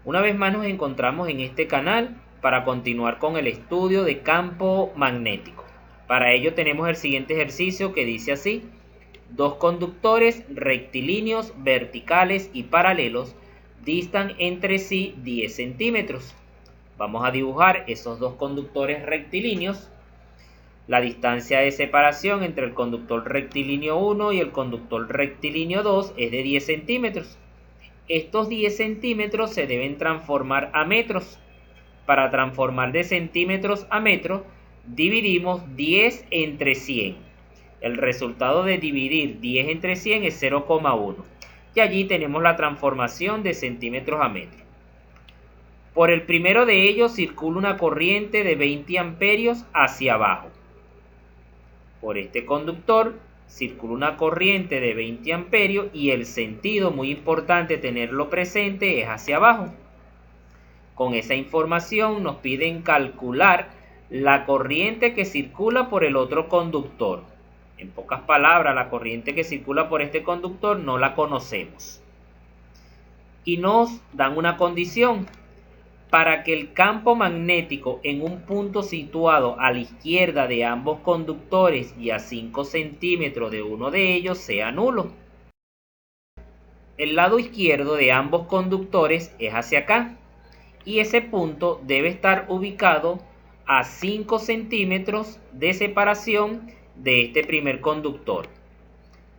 Una vez más nos encontramos en este canal para continuar con el estudio de campo magnético. Para ello tenemos el siguiente ejercicio que dice así: dos conductores rectilíneos, verticales y paralelos distan entre sí 10 centímetros. Vamos a dibujar esos dos conductores rectilíneos. La distancia de separación entre el conductor rectilíneo 1 y el conductor rectilíneo 2 es de 10 centímetros. Estos 10 centímetros se deben transformar a metros. Para transformar de centímetros a metros, dividimos 10 entre 100. El resultado de dividir 10 entre 100 es 0,1. Y allí tenemos la transformación de centímetros a metros. Por el primero de ellos circula una corriente de 20 amperios hacia abajo. Por este conductor circula una corriente de 20 amperios y el sentido, muy importante tenerlo presente, es hacia abajo. Con esa información nos piden calcular la corriente que circula por el otro conductor. En pocas palabras, la corriente que circula por este conductor no la conocemos. Y nos dan una condición. Para que el campo magnético en un punto situado a la izquierda de ambos conductores y a 5 centímetros de uno de ellos sea nulo. El lado izquierdo de ambos conductores es hacia acá y ese punto debe estar ubicado a 5 centímetros de separación de este primer conductor.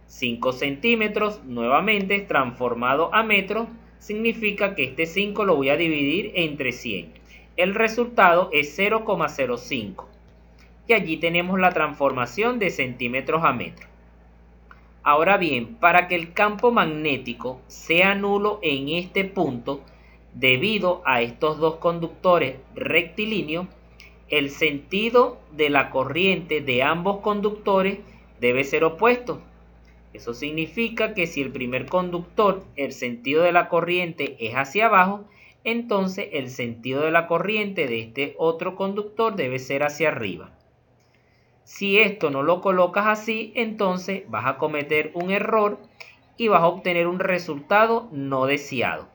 5 centímetros nuevamente transformado a metros significa que este 5 lo voy a dividir entre 100. El resultado es 0,05. Y allí tenemos la transformación de centímetros a metros. Ahora bien, para que el campo magnético sea nulo en este punto, debido a estos dos conductores rectilíneos, el sentido de la corriente de ambos conductores debe ser opuesto. Eso significa que si el primer conductor, el sentido de la corriente es hacia abajo, entonces el sentido de la corriente de este otro conductor debe ser hacia arriba. Si esto no lo colocas así, entonces vas a cometer un error y vas a obtener un resultado no deseado.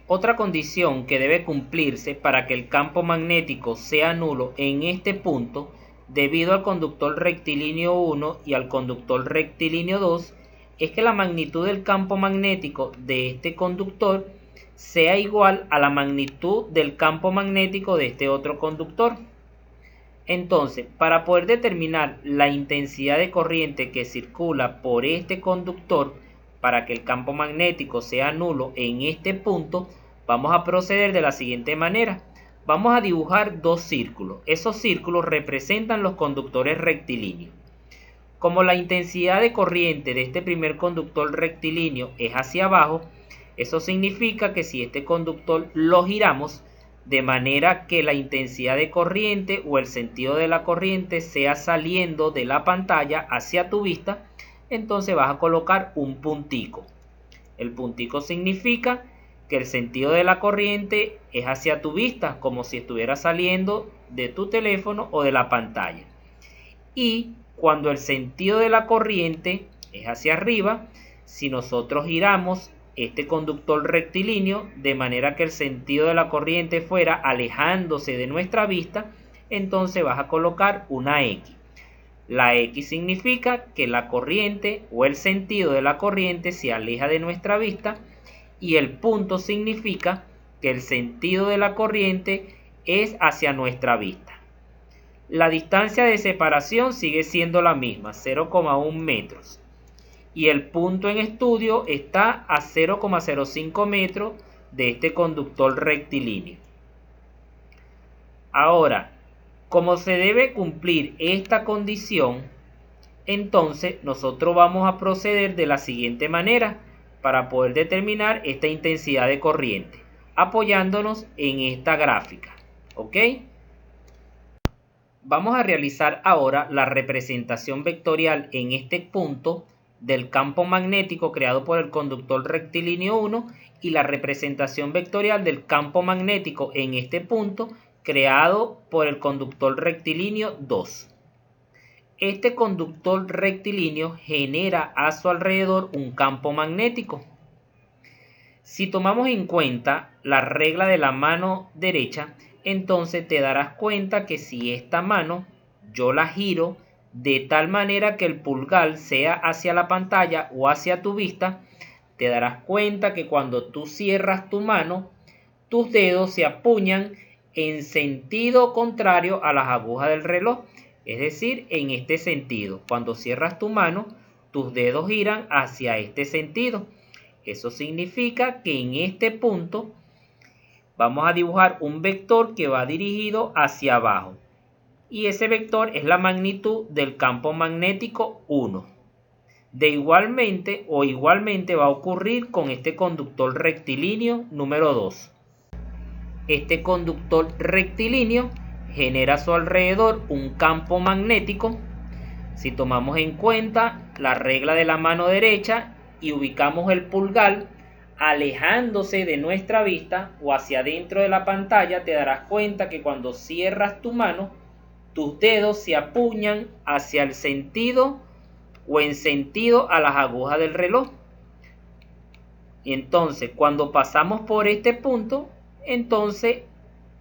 Otra condición que debe cumplirse para que el campo magnético sea nulo en este punto, debido al conductor rectilíneo 1 y al conductor rectilíneo 2, es que la magnitud del campo magnético de este conductor sea igual a la magnitud del campo magnético de este otro conductor. Entonces, para poder determinar la intensidad de corriente que circula por este conductor, para que el campo magnético sea nulo en este punto, vamos a proceder de la siguiente manera. Vamos a dibujar dos círculos. Esos círculos representan los conductores rectilíneos. Como la intensidad de corriente de este primer conductor rectilíneo es hacia abajo, eso significa que si este conductor lo giramos de manera que la intensidad de corriente o el sentido de la corriente sea saliendo de la pantalla hacia tu vista, entonces vas a colocar un puntico. El puntico significa que el sentido de la corriente es hacia tu vista, como si estuviera saliendo de tu teléfono o de la pantalla. Y cuando el sentido de la corriente es hacia arriba, si nosotros giramos este conductor rectilíneo de manera que el sentido de la corriente fuera alejándose de nuestra vista, entonces vas a colocar una X. La X significa que la corriente o el sentido de la corriente se aleja de nuestra vista y el punto significa que el sentido de la corriente es hacia nuestra vista. La distancia de separación sigue siendo la misma, 0,1 metros. Y el punto en estudio está a 0,05 metros de este conductor rectilíneo. Ahora, como se debe cumplir esta condición, entonces nosotros vamos a proceder de la siguiente manera para poder determinar esta intensidad de corriente, apoyándonos en esta gráfica. ¿Ok? Vamos a realizar ahora la representación vectorial en este punto del campo magnético creado por el conductor rectilíneo 1 y la representación vectorial del campo magnético en este punto creado por el conductor rectilíneo 2. Este conductor rectilíneo genera a su alrededor un campo magnético. Si tomamos en cuenta la regla de la mano derecha, entonces te darás cuenta que si esta mano yo la giro de tal manera que el pulgar sea hacia la pantalla o hacia tu vista, te darás cuenta que cuando tú cierras tu mano, tus dedos se apuñan en sentido contrario a las agujas del reloj, es decir, en este sentido. Cuando cierras tu mano, tus dedos giran hacia este sentido. Eso significa que en este punto vamos a dibujar un vector que va dirigido hacia abajo. Y ese vector es la magnitud del campo magnético 1. Igualmente va a ocurrir con este conductor rectilíneo número 2. Este conductor rectilíneo genera a su alrededor un campo magnético. Si tomamos en cuenta la regla de la mano derecha y ubicamos el pulgar alejándose de nuestra vista o hacia adentro de la pantalla, te darás cuenta que cuando cierras tu mano, tus dedos se apuñan hacia el sentido o en sentido a las agujas del reloj. Y entonces, cuando pasamos por este punto, entonces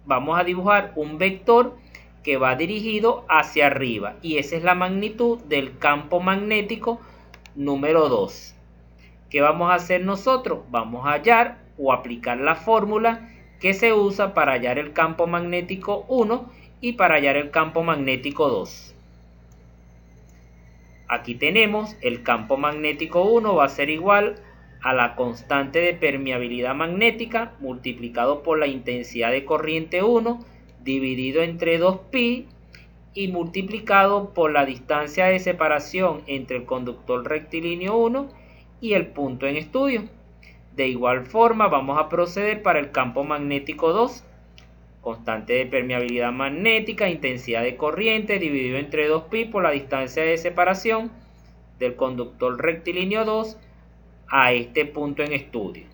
vamos a dibujar un vector que va dirigido hacia arriba. Y esa es la magnitud del campo magnético número 2. ¿Qué vamos a hacer nosotros? Vamos a hallar o aplicar la fórmula que se usa para hallar el campo magnético 1 y para hallar el campo magnético 2. Aquí tenemos el campo magnético 1 va a ser igual a la constante de permeabilidad magnética multiplicado por la intensidad de corriente 1 dividido entre 2pi y multiplicado por la distancia de separación entre el conductor rectilíneo 1 y el punto en estudio. De igual forma vamos a proceder para el campo magnético 2. Constante de permeabilidad magnética, intensidad de corriente dividido entre 2pi por la distancia de separación del conductor rectilíneo 2 a este punto en estudio.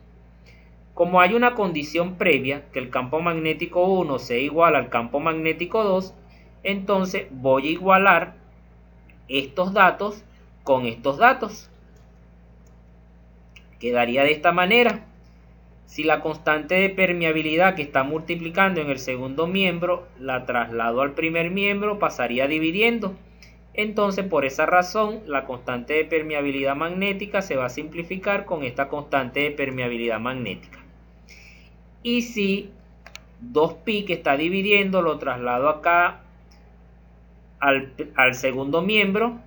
Como hay una condición previa que el campo magnético 1 sea igual al campo magnético 2, entonces voy a igualar estos datos con estos datos. Quedaría de esta manera. Si la constante de permeabilidad que está multiplicando en el segundo miembro la traslado al primer miembro, pasaría dividiendo. Entonces, por esa razón, la constante de permeabilidad magnética se va a simplificar con esta constante de permeabilidad magnética. Y si 2pi que está dividiendo lo traslado acá al segundo miembro,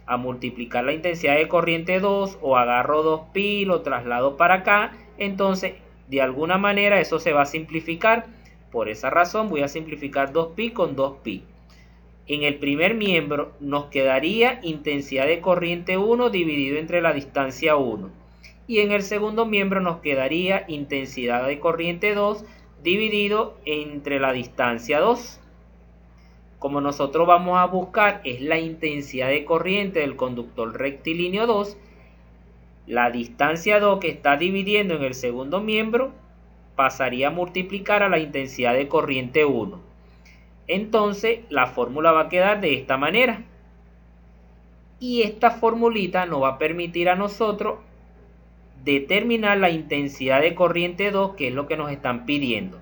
a multiplicar la intensidad de corriente 2, o agarro 2pi y lo traslado para acá, entonces de alguna manera eso se va a simplificar. Por esa razón voy a simplificar 2pi con 2pi. En el primer miembro nos quedaría intensidad de corriente 1 dividido entre la distancia 1. Y en el segundo miembro nos quedaría intensidad de corriente 2 dividido entre la distancia 2. Como nosotros vamos a buscar es la intensidad de corriente del conductor rectilíneo 2, la distancia 2 que está dividiendo en el segundo miembro pasaría a multiplicar a la intensidad de corriente 1. Entonces la fórmula va a quedar de esta manera. Y esta formulita nos va a permitir a nosotros determinar la intensidad de corriente 2, que es lo que nos están pidiendo.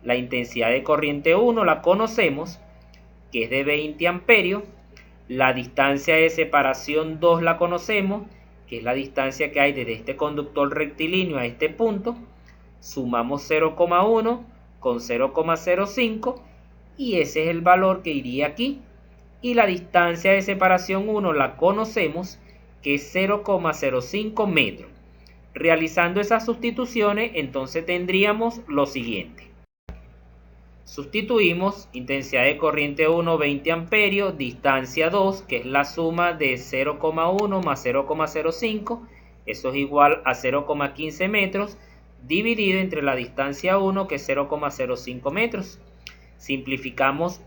La intensidad de corriente 1 la conocemos, que es de 20 amperios. La distancia de separación 2 la conocemos, que es la distancia que hay desde este conductor rectilíneo a este punto. Sumamos 0,1 con 0,05 y ese es el valor que iría aquí. Y la distancia de separación 1 la conocemos, que es 0,05 metros. Realizando esas sustituciones, entonces tendríamos lo siguiente. Sustituimos intensidad de corriente 1, 20 amperios, distancia 2, que es la suma de 0,1 más 0,05, eso es igual a 0,15 metros, dividido entre la distancia 1, que es 0,05 metros. Simplificamos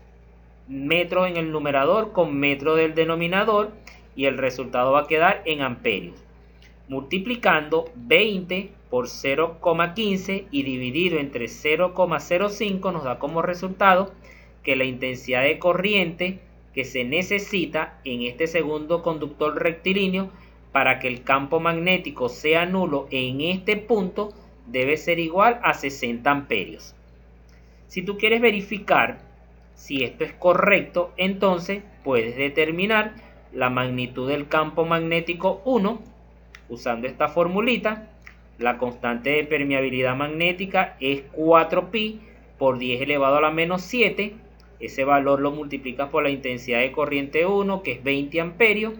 metros en el numerador con metros del denominador y el resultado va a quedar en amperios. Multiplicando 20 por 0,15 y dividido entre 0,05 nos da como resultado que la intensidad de corriente que se necesita en este segundo conductor rectilíneo para que el campo magnético sea nulo en este punto debe ser igual a 60 amperios. Si tú quieres verificar si esto es correcto, entonces puedes determinar la magnitud del campo magnético 1 usando esta formulita. La constante de permeabilidad magnética es 4pi por 10 elevado a la menos 7. Ese valor lo multiplicas por la intensidad de corriente 1, que es 20 amperios,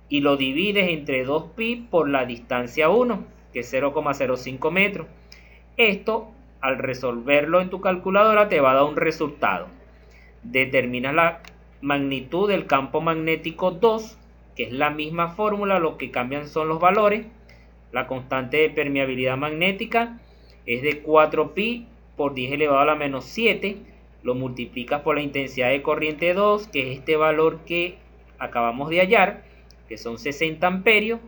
y lo divides entre 2pi por la distancia 1, que es 0,05 metros. Esto, al resolverlo en tu calculadora, te va a dar un resultado. Determina la magnitud del campo magnético 2, que es la misma fórmula, lo que cambian son los valores. La constante de permeabilidad magnética es de 4pi por 10 elevado a la menos 7. Lo multiplicas por la intensidad de corriente 2, que es este valor que acabamos de hallar, que son 60 amperios.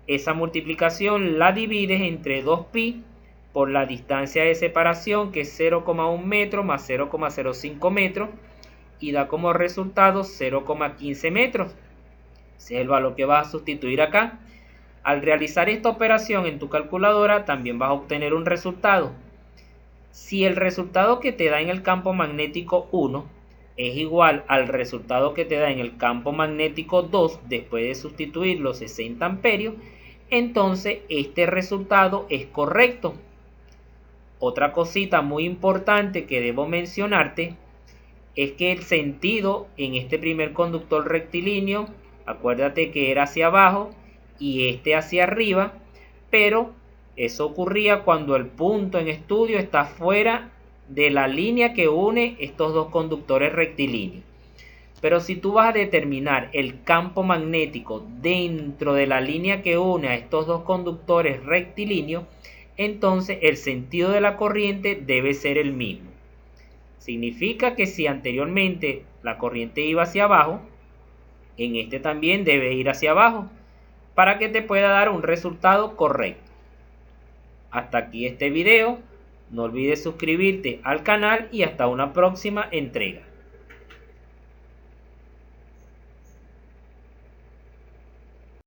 Esa multiplicación la divides entre 2pi por la distancia de separación, que es 0,1 metro más 0,05 metros, y da como resultado 0,15 metros. Ese es el valor que vas a sustituir acá. Al realizar esta operación en tu calculadora, también vas a obtener un resultado. Si el resultado que te da en el campo magnético 1 es igual al resultado que te da en el campo magnético 2 después de sustituir los 60 amperios, entonces este resultado es correcto. Otra cosita muy importante que debo mencionarte es que el sentido en este primer conductor rectilíneo, acuérdate que era hacia abajo y este hacia arriba, pero eso ocurría cuando el punto en estudio está fuera de la línea que une estos dos conductores rectilíneos. Pero si tú vas a determinar el campo magnético dentro de la línea que une a estos dos conductores rectilíneos, entonces el sentido de la corriente debe ser el mismo. Significa que si anteriormente la corriente iba hacia abajo, en este también debe ir hacia abajo, para que te pueda dar un resultado correcto. Hasta aquí este video. No olvides suscribirte al canal y hasta una próxima entrega.